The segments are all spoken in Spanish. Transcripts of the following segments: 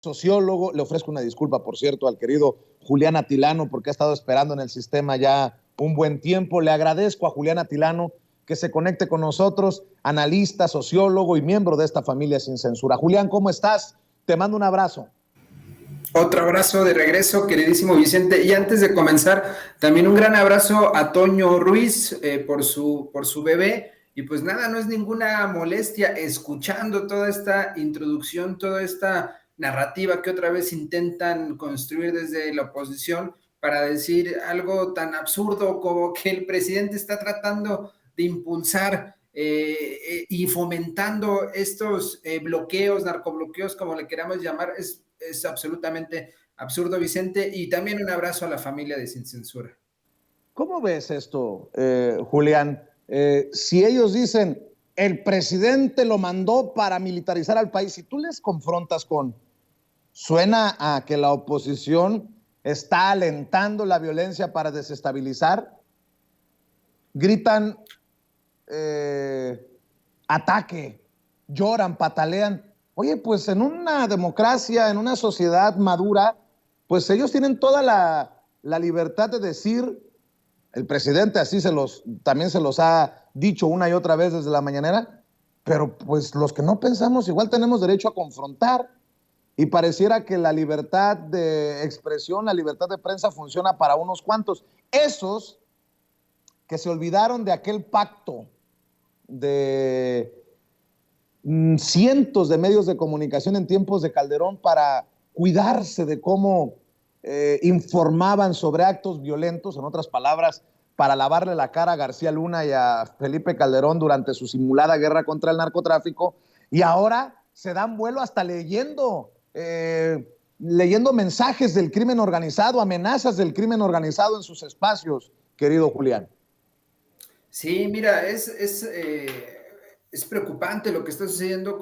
sociólogo. Le ofrezco una disculpa, por cierto, al querido Julián Atilano, porque ha estado esperando en el sistema ya un buen tiempo. Le agradezco a Julián Atilano que se conecte con nosotros, analista, sociólogo y miembro de esta familia Sin Censura. Julián, ¿cómo estás? Te mando un abrazo. Otro abrazo de regreso, queridísimo Vicente. Y antes de comenzar, también un gran abrazo a Toño Ruiz por su bebé. Y pues nada, no es ninguna molestia escuchando toda esta introducción, toda esta narrativa que otra vez intentan construir desde la oposición para decir algo tan absurdo como que el presidente está tratando de impulsar y fomentando estos bloqueos, narcobloqueos, como le queramos llamar. Es absolutamente absurdo, Vicente, y también un abrazo a la familia de Sin Censura. ¿Cómo ves esto, Julián? Si ellos dicen, el presidente lo mandó para militarizar al país, si tú les confrontas con, suena a que la oposición está alentando la violencia para desestabilizar, gritan ataque, lloran, patalean. Oye, pues en una democracia, en una sociedad madura, pues ellos tienen toda la libertad de decir, el presidente así también se los ha dicho una y otra vez desde la mañanera, pero pues los que no pensamos igual tenemos derecho a confrontar, y pareciera que la libertad de expresión, la libertad de prensa funciona para unos cuantos. Esos que se olvidaron de aquel pacto de cientos de medios de comunicación en tiempos de Calderón para cuidarse de cómo informaban sobre actos violentos, en otras palabras, para lavarle la cara a García Luna y a Felipe Calderón durante su simulada guerra contra el narcotráfico, y ahora se dan vuelo hasta leyendo mensajes del crimen organizado, amenazas del crimen organizado en sus espacios, querido Julián. Sí, mira, es preocupante lo que está sucediendo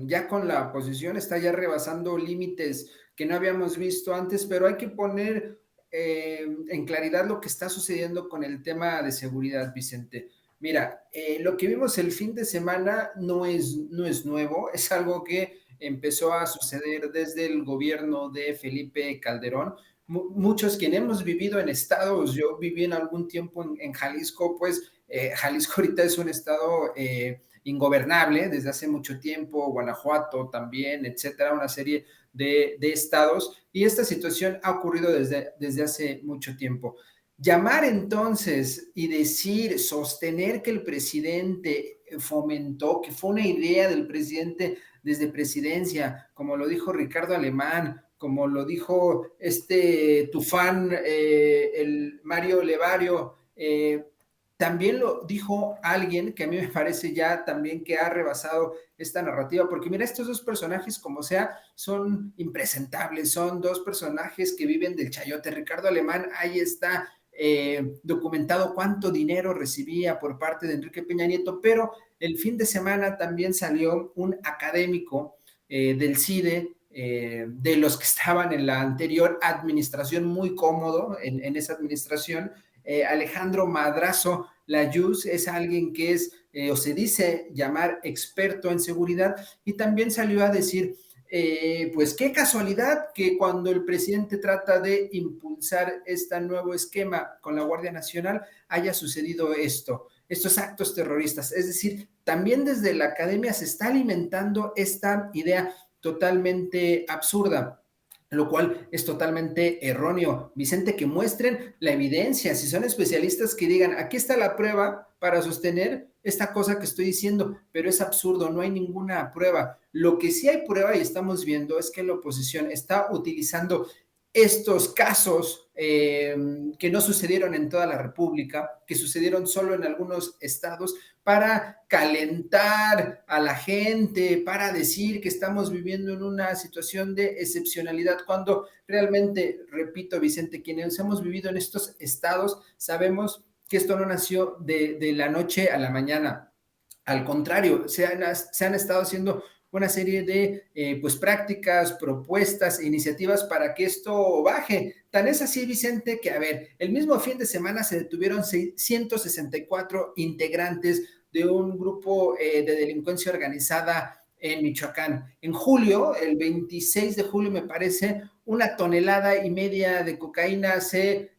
ya con la oposición, está ya rebasando límites que no habíamos visto antes, pero hay que poner en claridad lo que está sucediendo con el tema de seguridad, Vicente. Mira, lo que vimos el fin de semana no es nuevo, es algo que empezó a suceder desde el gobierno de Felipe Calderón. Muchos quienes hemos vivido en estados, yo viví en algún tiempo en Jalisco, pues Jalisco ahorita es un estado ingobernable desde hace mucho tiempo, Guanajuato también, etcétera, una serie de estados, y esta situación ha ocurrido desde hace mucho tiempo. Llamar entonces y decir, sostener que el presidente fomentó, que fue una idea del presidente desde presidencia, como lo dijo Ricardo Alemán, como lo dijo Tufán, el Mario Levario, también lo dijo alguien que a mí me parece ya también que ha rebasado esta narrativa, porque mira, estos dos personajes, como sea, son impresentables, son dos personajes que viven del chayote. Ricardo Alemán, ahí está documentado cuánto dinero recibía por parte de Enrique Peña Nieto, pero el fin de semana también salió un académico del CIDE, de los que estaban en la anterior administración, muy cómodo en esa administración, Alejandro Madrazo Layuz, es alguien que es, o se dice llamar experto en seguridad, y también salió a decir, pues qué casualidad que cuando el presidente trata de impulsar este nuevo esquema con la Guardia Nacional haya sucedido estos actos terroristas. Es decir, también desde la academia se está alimentando esta idea totalmente absurda, lo cual es totalmente erróneo. Vicente, que muestren la evidencia, si son especialistas que digan, aquí está la prueba para sostener esta cosa que estoy diciendo, pero es absurdo, no hay ninguna prueba. Lo que sí hay prueba y estamos viendo es que la oposición está utilizando estos casos que no sucedieron en toda la República, que sucedieron solo en algunos estados, para calentar a la gente, para decir que estamos viviendo en una situación de excepcionalidad, cuando realmente, repito, Vicente, quienes hemos vivido en estos estados, sabemos que esto no nació de la noche a la mañana. Al contrario, se han estado haciendo una serie de pues prácticas, propuestas, iniciativas para que esto baje. Tan es así, Vicente, que a ver, el mismo fin de semana se detuvieron 164 integrantes de un grupo de delincuencia organizada en Michoacán. En julio, el 26 de julio, me parece, 1,5 toneladas de cocaína se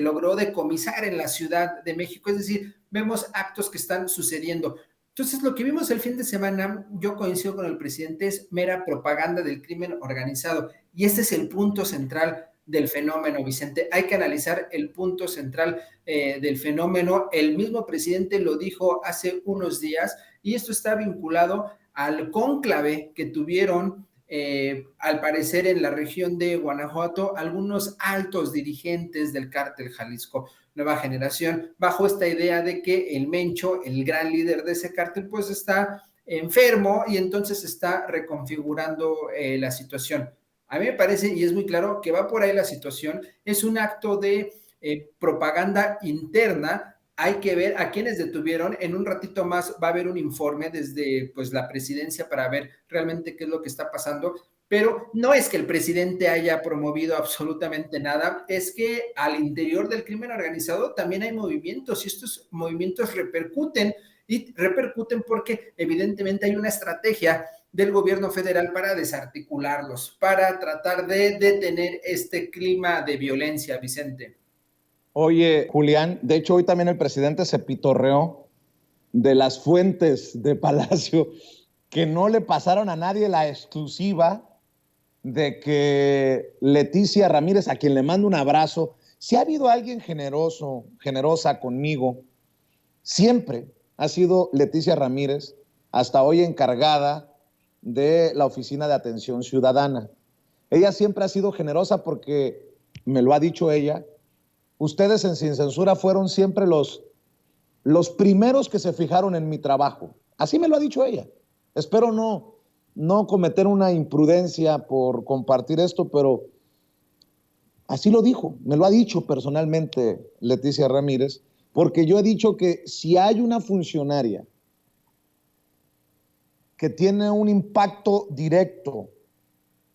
logró decomisar en la Ciudad de México. Es decir, vemos actos que están sucediendo. Entonces, lo que vimos el fin de semana, yo coincido con el presidente, es mera propaganda del crimen organizado. Y este es el punto central del fenómeno, Vicente. Hay que analizar el punto central del fenómeno. El mismo presidente lo dijo hace unos días y esto está vinculado al cónclave que tuvieron, al parecer, en la región de Guanajuato, algunos altos dirigentes del cártel Jalisco Nueva Generación, bajo esta idea de que el Mencho, el gran líder de ese cártel, pues está enfermo y entonces está reconfigurando la situación. A mí me parece, y es muy claro, que va por ahí la situación, es un acto de propaganda interna. Hay que ver a quienes detuvieron. En un ratito más va a haber un informe desde pues, la presidencia para ver realmente qué es lo que está pasando. Pero no es que el presidente haya promovido absolutamente nada, es que al interior del crimen organizado también hay movimientos y estos movimientos repercuten y repercuten porque evidentemente hay una estrategia del gobierno federal para desarticularlos, para tratar de detener este clima de violencia, Vicente. Oye, Julián, de hecho hoy también el presidente se pitorreó de las fuentes de Palacio que no le pasaron a nadie la exclusiva de que Leticia Ramírez, a quien le mando un abrazo, si ha habido alguien generoso, generosa conmigo, siempre ha sido Leticia Ramírez, hasta hoy encargada de la Oficina de Atención Ciudadana. Ella siempre ha sido generosa porque, me lo ha dicho ella, ustedes en Sin Censura fueron siempre los primeros que se fijaron en mi trabajo. Así me lo ha dicho ella. Espero no cometer una imprudencia por compartir esto, pero así lo dijo, me lo ha dicho personalmente Leticia Ramírez, porque yo he dicho que si hay una funcionaria que tiene un impacto directo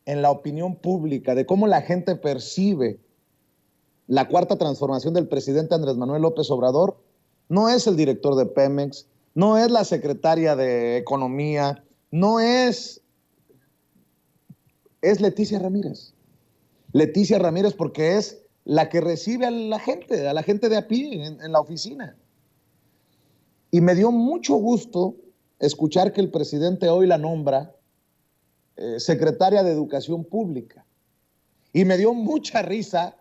en la opinión pública de cómo la gente percibe la cuarta transformación del presidente Andrés Manuel López Obrador, no es el director de Pemex, no es la secretaria de Economía, no es Leticia Ramírez. Leticia Ramírez porque es la que recibe a la gente de a pie en la oficina. Y me dio mucho gusto escuchar que el presidente hoy la nombra secretaria de Educación Pública. Y me dio mucha risa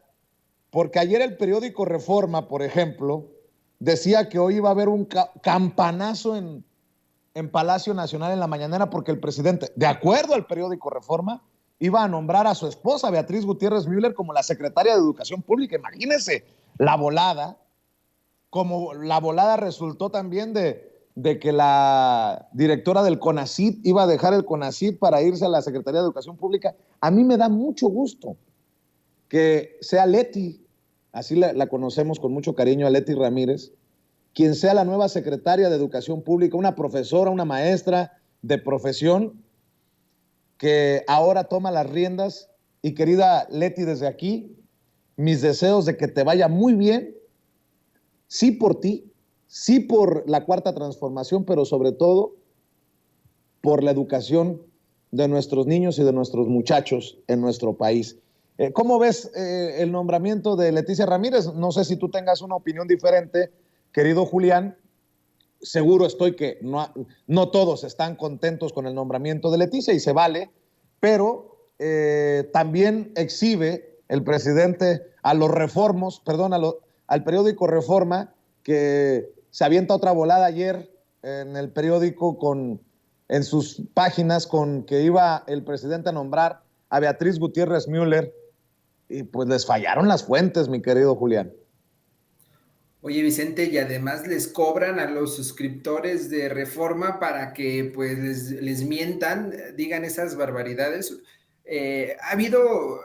porque ayer el periódico Reforma, por ejemplo, decía que hoy iba a haber un campanazo en Palacio Nacional en la mañanera porque el presidente, de acuerdo al periódico Reforma, iba a nombrar a su esposa, Beatriz Gutiérrez Müller, como la secretaria de Educación Pública. Imagínense la volada, como la volada resultó también de que la directora del CONACYT iba a dejar el CONACYT para irse a la Secretaría de Educación Pública. A mí me da mucho gusto que sea Leti, así la conocemos con mucho cariño a Leti Ramírez, quien sea la nueva secretaria de Educación Pública, una profesora, una maestra de profesión que ahora toma las riendas. Y querida Leti, desde aquí, mis deseos de que te vaya muy bien, sí por ti, sí por la cuarta transformación, pero sobre todo por la educación de nuestros niños y de nuestros muchachos en nuestro país. ¿Cómo ves el nombramiento de Leticia Ramírez? No sé si tú tengas una opinión diferente, querido Julián. Seguro estoy que no todos están contentos con el nombramiento de Leticia y se vale, pero también exhibe el presidente a los reformos, perdón, al periódico Reforma, que se avienta otra volada ayer en el periódico en sus páginas con que iba el presidente a nombrar a Beatriz Gutiérrez Müller y pues les fallaron las fuentes, mi querido Julián. Oye, Vicente, y además les cobran a los suscriptores de Reforma para que pues les mientan, digan esas barbaridades. Ha habido,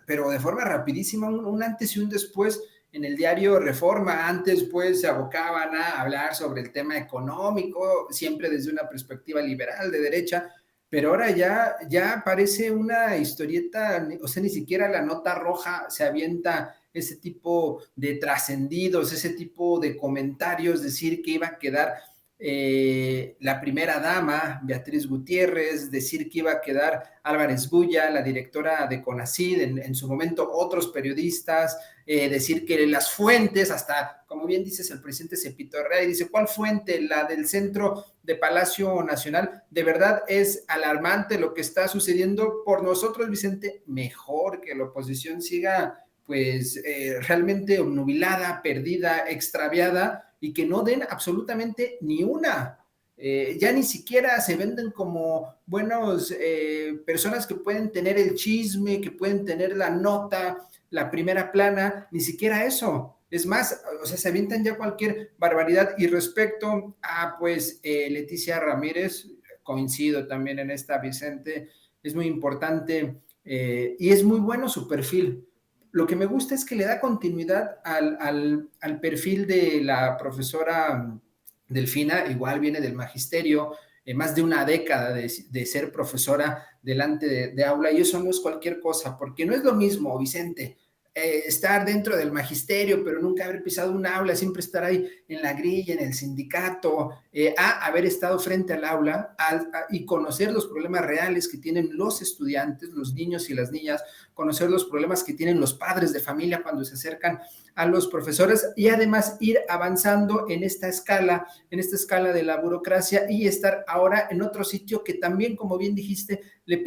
pero de forma rapidísima, un antes y un después en el diario Reforma. Antes pues se abocaban a hablar sobre el tema económico, siempre desde una perspectiva liberal de derecha, pero ahora ya parece una historieta, o sea, ni siquiera la nota roja se avienta ese tipo de trascendidos, ese tipo de comentarios, decir que iba a quedar la primera dama, Beatriz Gutiérrez, decir que iba a quedar Álvarez Bulla, la directora de CONACYT, en su momento otros periodistas, decir que las fuentes, hasta, como bien dices, el presidente se pitorrea y dice, ¿cuál fuente? La del centro de Palacio Nacional. De verdad es alarmante lo que está sucediendo. Por nosotros, Vicente, mejor que la oposición siga pues realmente obnubilada, perdida, extraviada, y que no den absolutamente ni una. Ya ni siquiera se venden como buenos personas que pueden tener el chisme, que pueden tener la nota, la primera plana, ni siquiera eso. Es más, o sea, se avientan ya cualquier barbaridad. Y respecto a, pues, Leticia Ramírez, coincido también en esta, Vicente, es muy importante y es muy bueno su perfil. Lo que me gusta es que le da continuidad al perfil de la profesora Delfina, igual viene del magisterio, más de una década de ser profesora delante de aula, y eso no es cualquier cosa, porque no es lo mismo, Vicente, estar dentro del magisterio, pero nunca haber pisado un aula, siempre estar ahí en la grilla, en el sindicato, a haber estado frente al aula y conocer los problemas reales que tienen los estudiantes, los niños y las niñas, conocer los problemas que tienen los padres de familia cuando se acercan a los profesores, y además ir avanzando en esta escala de la burocracia, y estar ahora en otro sitio que también, como bien dijiste, le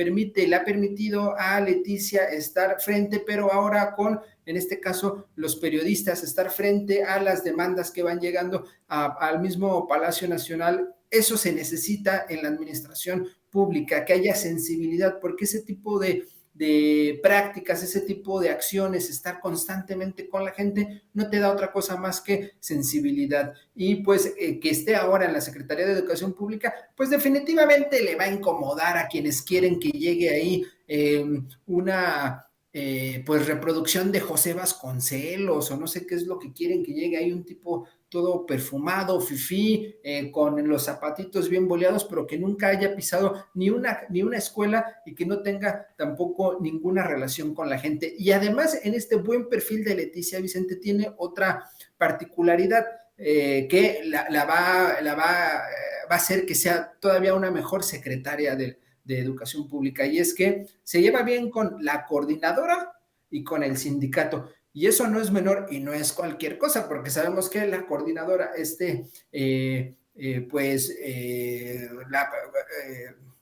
ha permitido a Leticia estar frente, pero ahora con, en este caso, los periodistas, estar frente a las demandas que van llegando al mismo Palacio Nacional. Eso se necesita en la administración pública, que haya sensibilidad, porque ese tipo de prácticas, ese tipo de acciones, estar constantemente con la gente, no te da otra cosa más que sensibilidad. Y pues que esté ahora en la Secretaría de Educación Pública, pues definitivamente le va a incomodar a quienes quieren que llegue ahí una pues reproducción de José Vasconcelos, o no sé qué es lo que quieren que llegue ahí, un tipo todo perfumado, fifí, con los zapatitos bien boleados, pero que nunca haya pisado ni una escuela y que no tenga tampoco ninguna relación con la gente. Y además, en este buen perfil de Leticia, Vicente, tiene otra particularidad que va a hacer que sea todavía una mejor secretaria de Educación Pública, y es que se lleva bien con la coordinadora y con el sindicato. Y eso no es menor y no es cualquier cosa, porque sabemos que la coordinadora,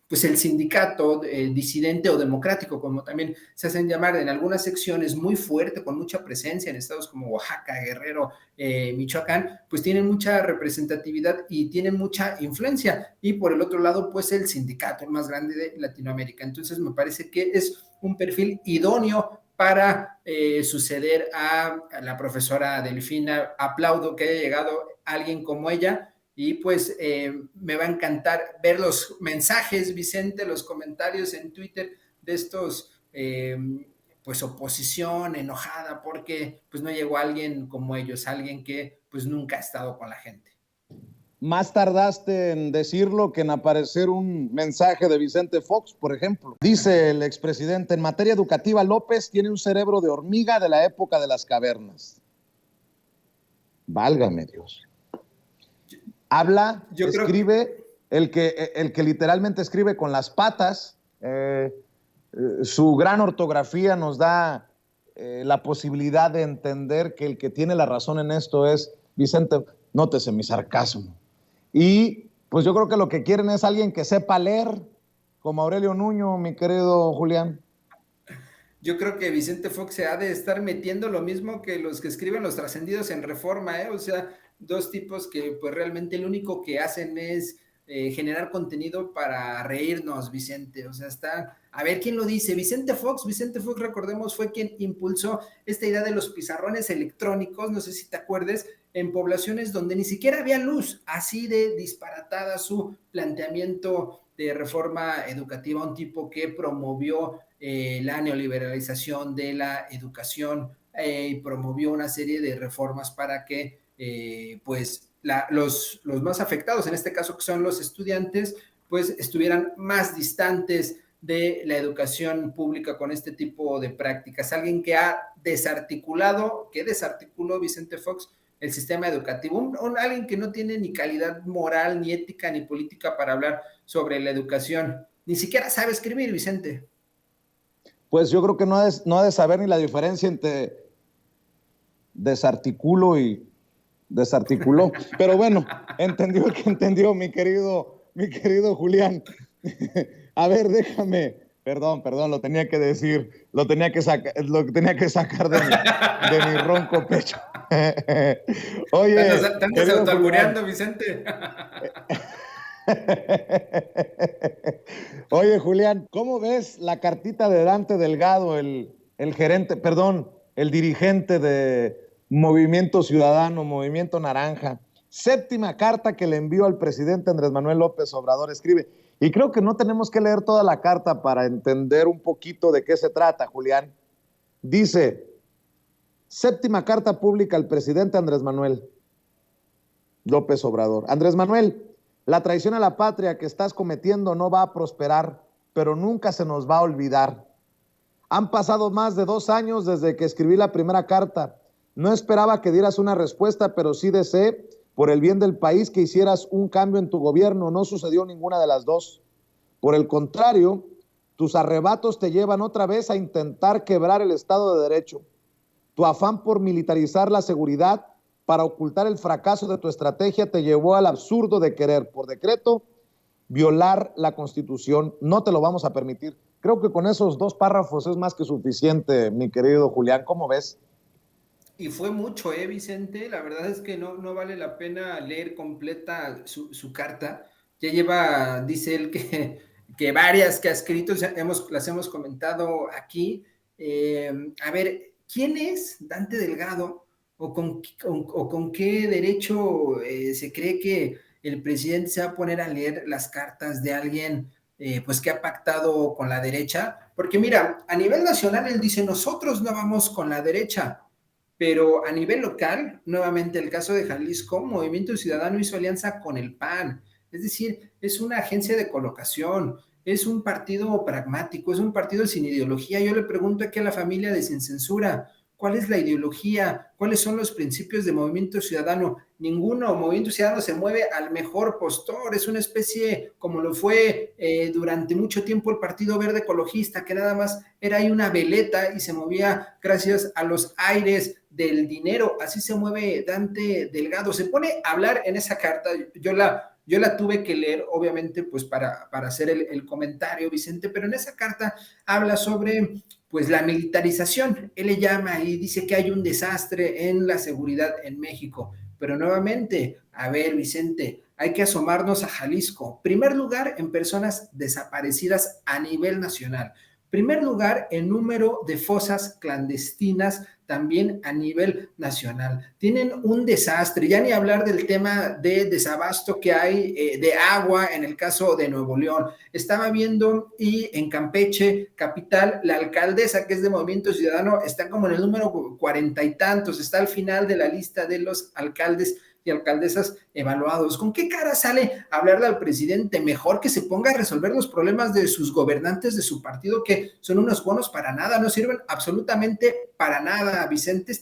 pues el sindicato disidente o democrático, como también se hacen llamar en algunas secciones, muy fuerte, con mucha presencia en estados como Oaxaca, Guerrero, Michoacán, pues tienen mucha representatividad y tienen mucha influencia. Y por el otro lado, pues el sindicato más grande de Latinoamérica. Entonces me parece que es un perfil idóneo para suceder a la profesora Delfina. Aplaudo que haya llegado alguien como ella, y pues me va a encantar ver los mensajes, Vicente, los comentarios en Twitter de estos, pues oposición enojada porque pues no llegó alguien como ellos, alguien que pues nunca ha estado con la gente. Más tardaste en decirlo que en aparecer un mensaje de Vicente Fox, por ejemplo. Dice el expresidente, en materia educativa, López tiene un cerebro de hormiga de la época de las cavernas. Válgame Dios. Habla, escribe, el que literalmente escribe con las patas. Su gran ortografía nos da la posibilidad de entender que el que tiene la razón en esto es Vicente. Nótese mi sarcasmo. Y pues yo creo que lo que quieren es alguien que sepa leer, como Aurelio Nuño, mi querido Julián. Yo creo que Vicente Fox se ha de estar metiendo lo mismo que los que escriben los trascendidos en Reforma, o sea, dos tipos que pues realmente lo único que hacen es generar contenido para reírnos, Vicente. O sea, está, a ver quién lo dice. Vicente Fox, recordemos, fue quien impulsó esta idea de los pizarrones electrónicos, no sé si te acuerdes, en poblaciones donde ni siquiera había luz, así de disparatada su planteamiento de reforma educativa, un tipo que promovió la neoliberalización de la educación y promovió una serie de reformas para que pues los más afectados, en este caso que son los estudiantes, pues estuvieran más distantes de la educación pública con este tipo de prácticas. Alguien que ha desarticulado, que desarticuló Vicente Fox el sistema educativo, alguien que no tiene ni calidad moral, ni ética, ni política para hablar sobre la educación. Ni siquiera sabe escribir, Vicente. Pues yo creo que no ha de saber ni la diferencia entre desarticulo y desarticuló. Pero bueno, entendió el que entendió, mi querido Julián. A ver, déjame. Perdón, lo tenía que decir, lo tenía que sacar de mi ronco pecho. Oye, te andas autoalbureando, Vicente. Oye, Julián, ¿cómo ves la cartita de Dante Delgado, el gerente, perdón, el dirigente de Movimiento Ciudadano, Movimiento Naranja? Séptima carta que le envió al presidente Andrés Manuel López Obrador, escribe. Y creo que no tenemos que leer toda la carta para entender un poquito de qué se trata, Julián. Dice, séptima carta pública al presidente Andrés Manuel López Obrador. Andrés Manuel, la traición a la patria que estás cometiendo no va a prosperar, pero nunca se nos va a olvidar. Han pasado más de 2 años desde que escribí la primera carta. No esperaba que dieras una respuesta, pero sí deseé, por el bien del país, que hicieras un cambio en tu gobierno. No sucedió ninguna de las dos. Por el contrario, tus arrebatos te llevan otra vez a intentar quebrar el Estado de Derecho. Tu afán por militarizar la seguridad para ocultar el fracaso de tu estrategia te llevó al absurdo de querer, por decreto, violar la Constitución. No te lo vamos a permitir. Creo que con esos 2 párrafos es más que suficiente, mi querido Julián. ¿Cómo ves? Y fue mucho, Vicente. La verdad es que no vale la pena leer completa su carta. Ya lleva, dice él, que varias que ha escrito, las hemos comentado aquí. A ver, ¿quién es Dante Delgado? ¿O con qué derecho se cree que el presidente se va a poner a leer las cartas de alguien pues que ha pactado con la derecha? Porque mira, a nivel nacional él dice, nosotros no vamos con la derecha. Pero a nivel local, nuevamente el caso de Jalisco, Movimiento Ciudadano hizo alianza con el PAN. Es decir, es una agencia de colocación, es un partido pragmático, es un partido sin ideología. Yo le pregunto aquí a la familia de Sin Censura, ¿cuál es la ideología? ¿Cuáles son los principios de Movimiento Ciudadano? Ninguno. Movimiento Ciudadano se mueve al mejor postor. Es una especie como lo fue durante mucho tiempo el Partido Verde Ecologista, que nada más era ahí una veleta y se movía gracias a los aires del dinero. Así se mueve Dante Delgado. Se pone a hablar en esa carta. Yo la tuve que leer, obviamente, pues para hacer el comentario, Vicente, pero en esa carta habla sobre pues la militarización. Él le llama y dice que hay un desastre en la seguridad en México. Pero nuevamente, a ver, Vicente, hay que asomarnos a Jalisco. Primer lugar en personas desaparecidas a nivel nacional. Primer lugar en número de fosas clandestinas también a nivel nacional. Tienen un desastre, ya ni hablar del tema de desabasto que hay de agua en el caso de Nuevo León. Estaba viendo y en Campeche, capital, la alcaldesa que es de Movimiento Ciudadano está como en el número 40 y tantos, está al final de la lista de los alcaldes y alcaldesas evaluados. ¿Con qué cara sale a hablarle al presidente? Mejor que se ponga a resolver los problemas de sus gobernantes de su partido, que son unos bonos para nada, no sirven absolutamente para nada, Vicente.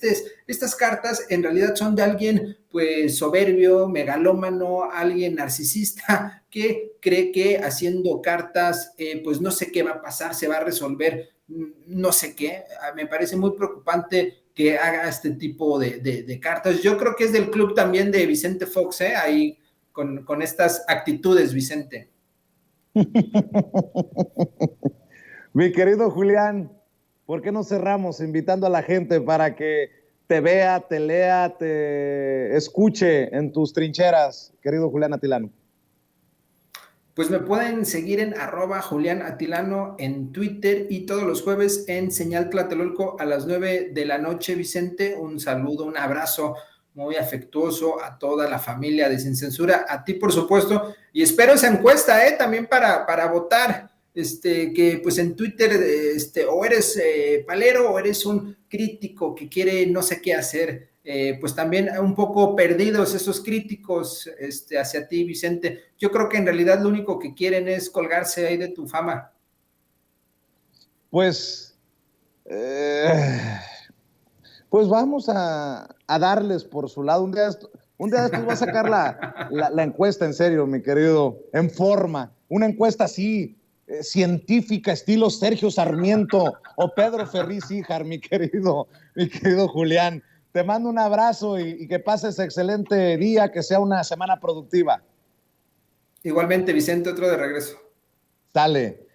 Estas cartas en realidad son de alguien pues soberbio, megalómano, alguien narcisista que cree que haciendo cartas pues no sé qué va a pasar, se va a resolver no sé qué. Me parece muy preocupante que haga este tipo de cartas. Yo creo que es del club también de Vicente Fox, ahí con estas actitudes, Vicente. Mi querido Julián, ¿por qué no cerramos invitando a la gente para que te vea, te lea, te escuche en tus trincheras, querido Julián Atilano? Pues me pueden seguir en @JuliánAtilano en Twitter y todos los jueves en Señal Tlatelolco a las 9 de la noche, Vicente. Un saludo, un abrazo muy afectuoso a toda la familia de Sin Censura, a ti por supuesto, y espero esa encuesta, también para votar, que pues en Twitter, o eres palero o eres un crítico que quiere no sé qué hacer, pues también un poco perdidos esos críticos hacia ti, Vicente. Yo creo que en realidad lo único que quieren es colgarse ahí de tu fama. Pues Pues vamos a darles por su lado. Un día de estos voy a sacar la encuesta, en serio, mi querido, en forma. Una encuesta así, científica, estilo Sergio Sarmiento o Pedro Ferriz Híjar, mi querido Julián. Te mando un abrazo y que pases excelente día, que sea una semana productiva. Igualmente, Vicente, otro de regreso. Sale.